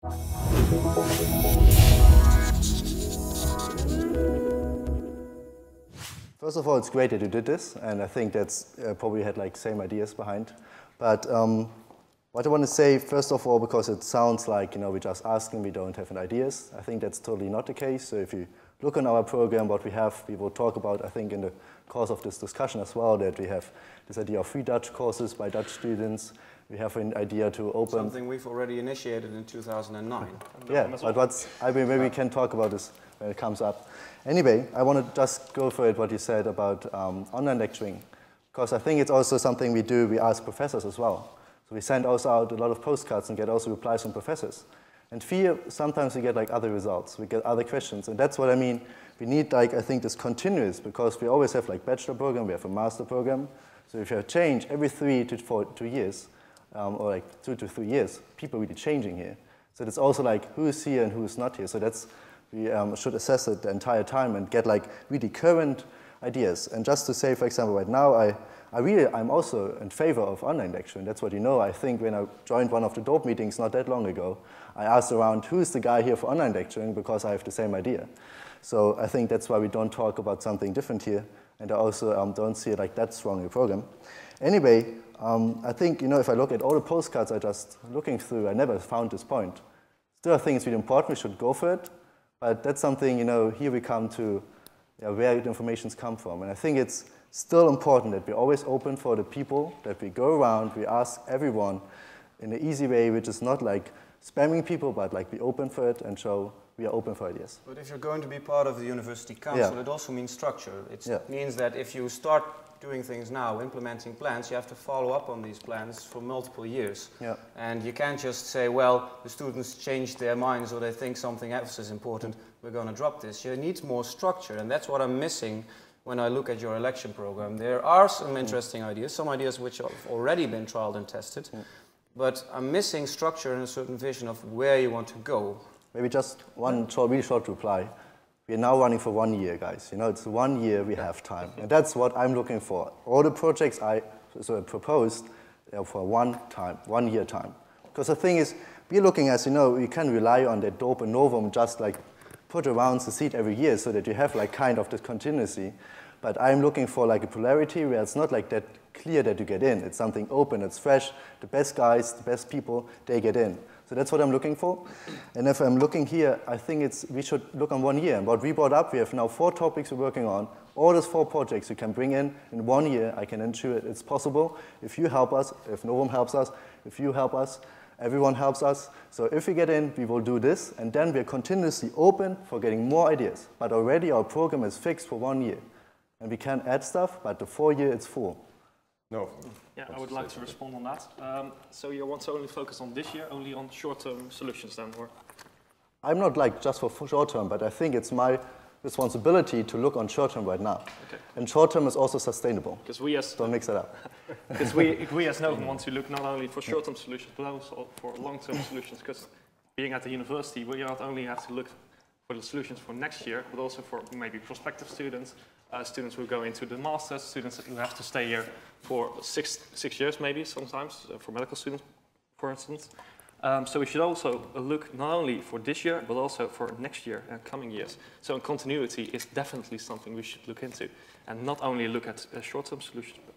First of all, it's great that you did this, and I think that's probably had like same ideas behind. But what I want to say, first of all, because it sounds like we're just asking, we don't have any ideas. I think that's totally not the case. So if you look on our program, what we have, we will talk about, I think, in the course of this discussion as well, that we have this idea of free Dutch courses by Dutch students. We have an idea to open... Something we've already initiated in 2009. Yeah, but maybe we can talk about this when it comes up. Anyway, I want to just go for it, what you said about online lecturing, because I think it's also something we do, we ask professors as well. So we send also out a lot of postcards and get also replies from professors. And here, sometimes we get like other results, we get other questions, and that's what I mean. We need like, I think, this continuous, because we always have like bachelor program, we have a master program. So if you have change every 3 to 2 years, or like 2 to 3 years, people really changing here. So it's also like who is here and who is not here. So that's, we should assess it the entire time and get like really current ideas. And just to say, for example, right now, I'm also in favor of online lecturing. That's what you know. I think when I joined one of the DOPE meetings not that long ago, I asked around who's the guy here for online lecturing, because I have the same idea. So I think that's why we don't talk about something different here. And I also don't see it like that strong in the program. Anyway, I think, if I look at all the postcards I just looking through, I never found this point. Still, I think it's really important, we should go for it. But that's something, here we come to where the informations come from. And I think it's still important that we're always open for the people, that we go around, we ask everyone in an easy way, which is not like spamming people, but like be open for it and show we are open for ideas. But if you're going to be part of the university council, it also means structure. It means that if you start doing things now, implementing plans, you have to follow up on these plans for multiple years. Yeah. And you can't just say, well, the students changed their minds or they think something else is important, we're going to drop this. You need more structure, and that's what I'm missing when I look at your election program. There are some interesting ideas, some ideas which have already been trialed and tested, but I'm missing structure and a certain vision of where you want to go. Maybe just one really short reply. We're now running for 1 year, guys. It's 1 year we have time. And that's what I'm looking for. All the projects I proposed are for 1 year time. Because the thing is, we're looking, as you know, you can rely on that DOPE and Novum, just like put around the seat every year so that you have like kind of this continuity. But I'm looking for like a polarity where it's not like that clear that you get in. It's something open, it's fresh. The best guys, the best people, they get in. So that's what I'm looking for. And if I'm looking here, I think we should look on 1 year. And what we brought up, we have now 4 topics we're working on. All those 4 projects you can bring in 1 year. I can ensure it's possible. If you help us, if Novum helps us, if you help us, everyone helps us. So if we get in, we will do this. And then we're continuously open for getting more ideas. But already our program is fixed for 1 year. And we can add stuff, but the 4 year, it's full. No. Yeah, I would like to respond on that. So you want to only focus on this year, only on short-term solutions then, or? I'm not like just for short-term, but I think it's my responsibility to look on short-term right now. Okay. And short-term is also sustainable. Because we as don't mix it up. Because we as Novum want to look not only for short-term solutions, but also for long-term solutions. Because being at the university, we not only have to look for the solutions for next year, but also for maybe prospective students, students who go into the masters, students who have to stay here for six years maybe sometimes, for medical students, for instance. So we should also look not only for this year, but also for next year and coming years. So continuity is definitely something we should look into, and not only look at short-term solutions, but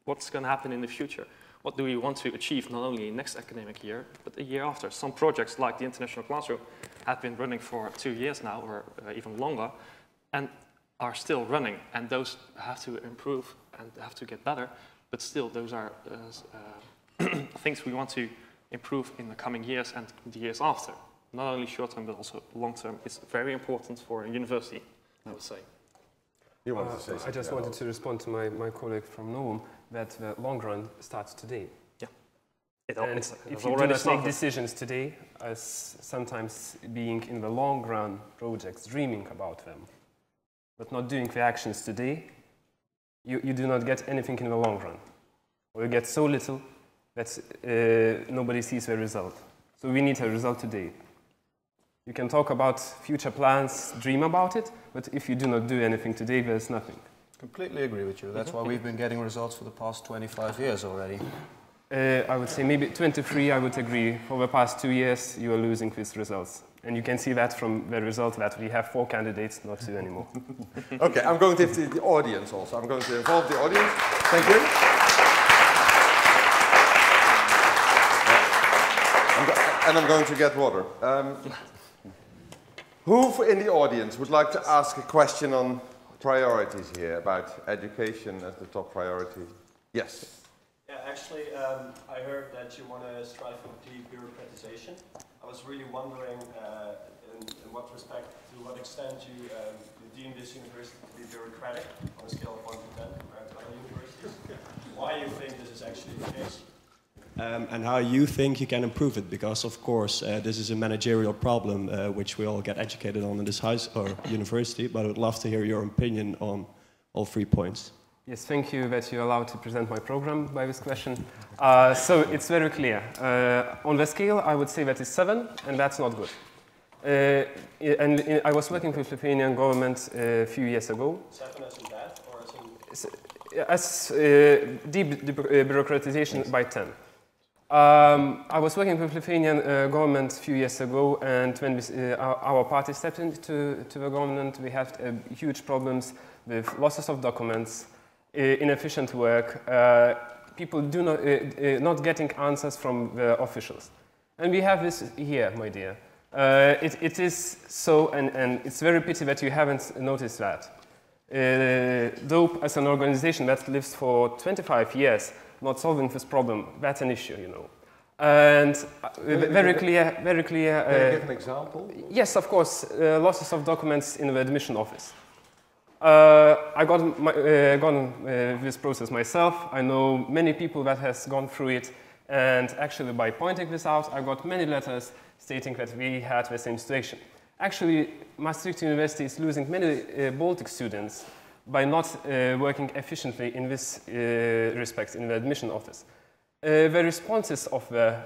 what's going to happen in the future. What do we want to achieve not only next academic year, but the year after? Some projects like the International Classroom have been running for 2 years now, or even longer, and are still running, and those have to improve and have to get better, but still those are things we want to improve in the coming years and the years after. Not only short-term, but also long-term. It's very important for a university, I would say. You want to say something? I just wanted to respond to my colleague from Novum that the long run starts today. Yeah. If you do not make decisions today, as sometimes being in the long run projects, dreaming about them, but not doing the actions today, you do not get anything in the long run. Or you get so little that nobody sees the result. So we need a result today. You can talk about future plans, dream about it, but if you do not do anything today, there's nothing. Completely agree with you. That's why we've been getting results for the past 25 years already. I would say maybe 23, I would agree. For the past 2 years, you are losing with results. And you can see that from the result that we have 4 candidates, not 2 anymore. Okay, I'm going to the audience also. I'm going to involve the audience. Thank you. And I'm going to get water. Who in the audience would like to ask a question on priorities here, about education as the top priority? Yes. Yeah, actually, I heard that you want to strive for de-bureaucratization. I was really wondering, in what respect, to what extent you deem this university to be bureaucratic on a scale of 1 to 10 compared to other universities. Why you think this is actually the case? And how you think you can improve it, because of course this is a managerial problem which we all get educated on in this university, but I would love to hear your opinion on all 3 points. Yes, thank you that you're allowed to present my program by this question. So it's very clear. On the scale, I would say that is 7, and that's not good. I was working with the Lithuanian government a few years ago. 7 as in bad, or as in? As bureaucratization by 10. I was working with the Lithuanian government a few years ago, and when our party stepped into the government, we had huge problems with losses of documents, inefficient work, people not getting answers from the officials. And we have this here, my dear. It is so, and it's very pity that you haven't noticed that. DOPE as an organization that lives for 25 years, not solving this problem, that's an issue, you know. And very clear. Can you give an example? Yes, of course, losses of documents in the admission office. I gone this process myself. I know many people that has gone through it, and actually by pointing this out, I got many letters stating that we had the same situation. Actually, Maastricht University is losing many Baltic students by not working efficiently in this respect in the admission office. The responses of the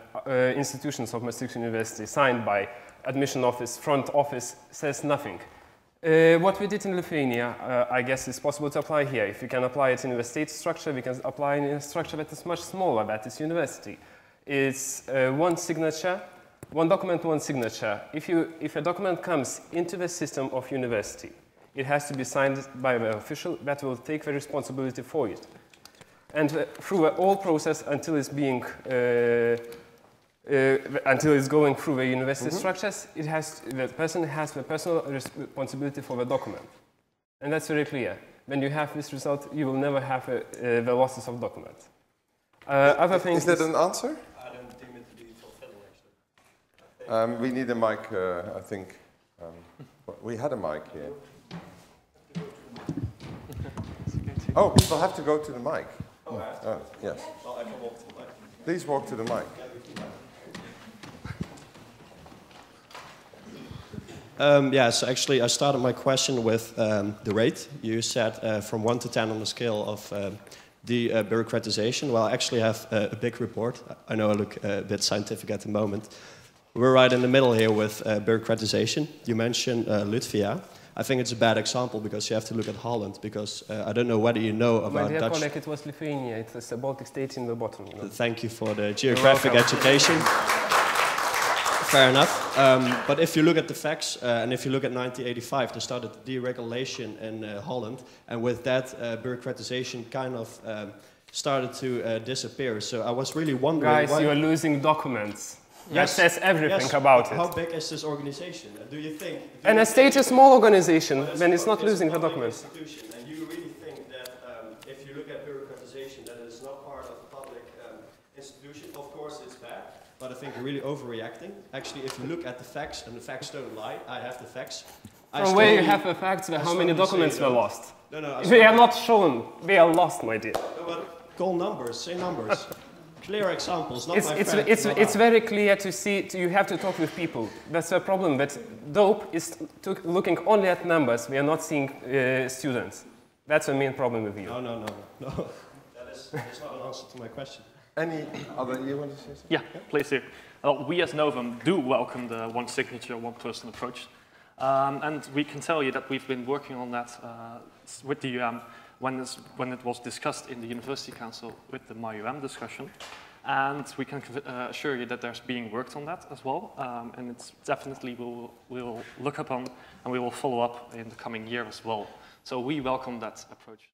institutions of Maastricht University signed by admission office, front office, says nothing. What we did in Lithuania, I guess, is possible to apply here. If we can apply it in the state structure, we can apply it in a structure that is much smaller, that is university. It's one signature, one document, one signature. If a document comes into the system of university, it has to be signed by the official that will take the responsibility for it. And through the whole process until it's being until it's going through the university structures, the person has the personal responsibility for the document. And that's very clear. When you have this result, you will never have the losses of documents. Other things. Is that an answer? I don't deem it to be fulfilling, actually. We need a mic, I think. We had a mic here. Oh, people have to go to the mic. Oh, yes. Well, I can walk to the mic. Please walk to the mic. So actually I started my question with the rate. You said from 1 to 10 on the scale of the bureaucratization. Well, I actually have a big report. I know I look a bit scientific at the moment. We're right in the middle here with bureaucratization. You mentioned Latvia. I think it's a bad example because you have to look at Holland, because I don't know whether you know about Dutch... My dear colleague, it was Lithuania. It was a Baltic state in the bottom. You know. Thank you for the geographic education. Fair enough. But if you look at the facts, and if you look at 1985, there started deregulation in Holland, and with that, bureaucratization kind of started to disappear. So I was really wondering... Guys, you are losing documents. Yes. That says everything about it. How big is this organization? Do you think... And a state is a small organization, then it's not losing the documents. And you really think that if you look at bureaucratization, that it is not part of a public institution? Of course it's bad, but I think you're really overreacting. Actually, if you look at the facts, and the facts don't lie, I have the facts. From where you have the facts, how many documents were lost? No, they are not shown, they are lost, my dear. No, but call numbers, say numbers. Clear examples, not it's very clear to see, you have to talk with people. That's the problem, that DOPE is looking only at numbers. We are not seeing students. That's the main problem with you. No. That is not an answer to my question. Any other, you want to say something? Yeah, please do. Well, we as Novum do welcome the one signature, one person approach. And we can tell you that we've been working on that with the when it was discussed in the University Council with the MAUM discussion. And we can assure you that there's being worked on that as well. And it's definitely we'll look upon and we will follow up in the coming year as well. So we welcome that approach.